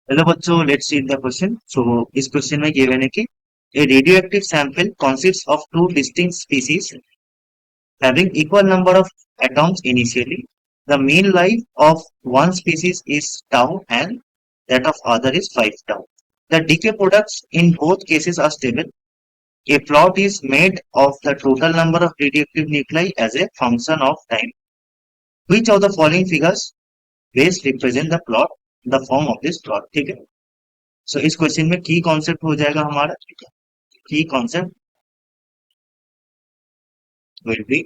Hello बच्चों, let's see the question. सो इस question में गिवन है कि a radioactive sample consists of two distinct species having equal number of atoms initially. The mean life of one species is tau and that of other is 5 tau. The decay products in both cases are stable. A plot is made of the total number of radioactive nuclei as a function of time. Which of the following figures best represent the plot, the form of this plot? ठीक है। सो इस question में की concept हो जाएगा हमारा, की concept will be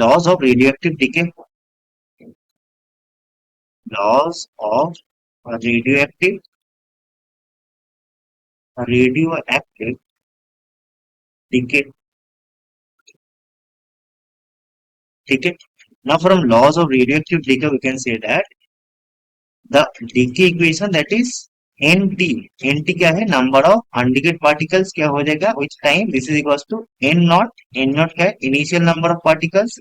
laws of radioactive decay. Laws of radioactive radioactive decay. ठीक है। Now from laws of radioactive decay we can say that the decay equation, that is nt, nt क्या है, नंबर ऑफ अनडिकेट पार्टिकल्स क्या हो जाएगा which time, this is equals to n naught, n naught क्या है, initial number of particles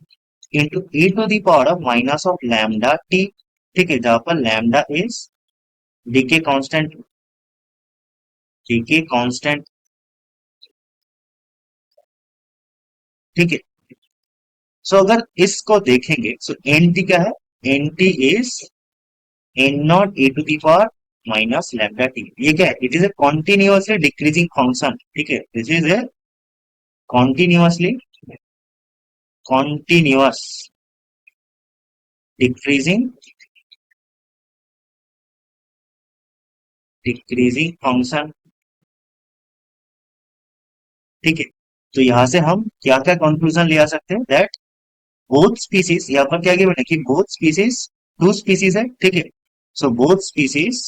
into e to the power of minus of lambda t। ठीक है, जहां पर lambda is decay constant, decay constant. ठीक है। सो अगर इसको देखेंगे, सो एन टी क्या है, N T is N naught A to the power minus lambda T. ये क्या है, it is a continuously decreasing function. ठीक है, this is a continuously, continuous decreasing, decreasing function. ठीक है। तो यहां से हम क्या क्या कंक्लूजन ले आ सकते हैं, दैट बोथ स्पीसीज, यहाँ पर क्या गिवन है कि बोथ स्पीसीज, टू स्पीसीज है। ठीक है। So both species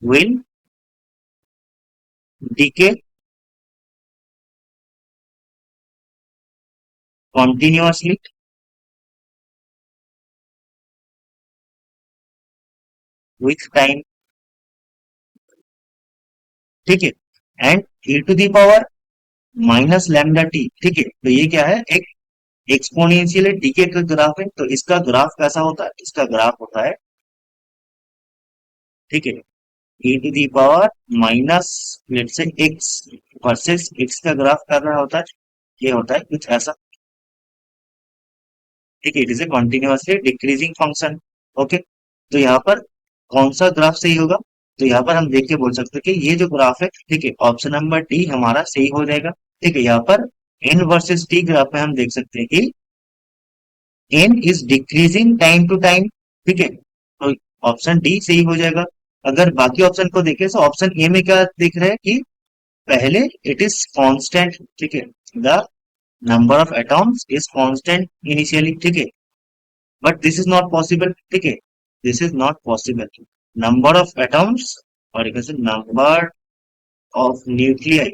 will decay continuously with time। ठीक है। And e to the power minus lambda T. ठीक है, तो ये क्या है, एक एक्सपोनेंशियल डीके का ग्राफ है। तो इसका ग्राफ कैसा होता है, इसका ग्राफ होता है, ठीक है, e to the power minus let say X versus X का ग्राफ कर रहा होता है, ये होता है कुछ ऐसा। ठीक है, it is A continuously decreasing function. Okay. तो यहाँ पर कौन सा ग्राफ सही होगा, तो यहाँ पर हम देख के बोल सकते हैं कि ये जो ग्राफ है, ठीक है, ऑप्शन नंबर डी हमारा सही हो जाएगा। ठीक है, यहाँ पर एन वर्सेस टी ग्राफ में हम देख सकते हैं कि N is decreasing time to time. ठीक है, तो ऑप्शन डी सही हो जाएगा। अगर बाकी ऑप्शन को देखें तो ऑप्शन ए में क्या दिख रहा है कि पहले इट इज कांस्टेंट। ठीक है, the number of atoms is constant initially. ठीक है, but this is not possible। ठीक है, this is not possible। number of atoms और एक number of nuclei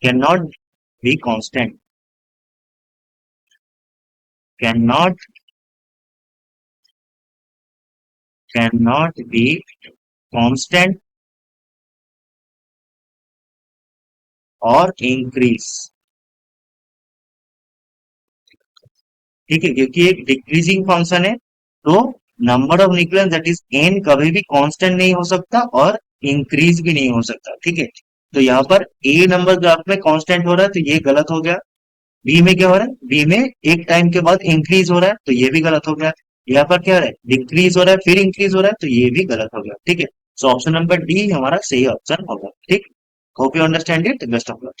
cannot be constant, cannot, cannot be constant और increase। ठीक है, क्योंकि एक डिक्रीजिंग फंक्शन है, तो number of nucleus that is an कभी भी कांस्टेंट नहीं हो सकता और इंक्रीज भी नहीं हो सकता। ठीक है, तो यहाँ पर ए नंबर ग्राफ में कांस्टेंट हो रहा है, तो ये गलत हो गया। बी में क्या हो रहा है, बी में एक टाइम के बाद इंक्रीज हो रहा है, तो ये भी गलत हो गया। यहाँ पर क्या हो रहा है, डिक्रीज हो रहा है फिर इंक्रीज हो रहा है, तो ये भी गलत हो गया। ठीक है, सो ऑप्शन नंबर डी हमारा सही ऑप्शन होगा। ठीक, hope you understand it, best of luck.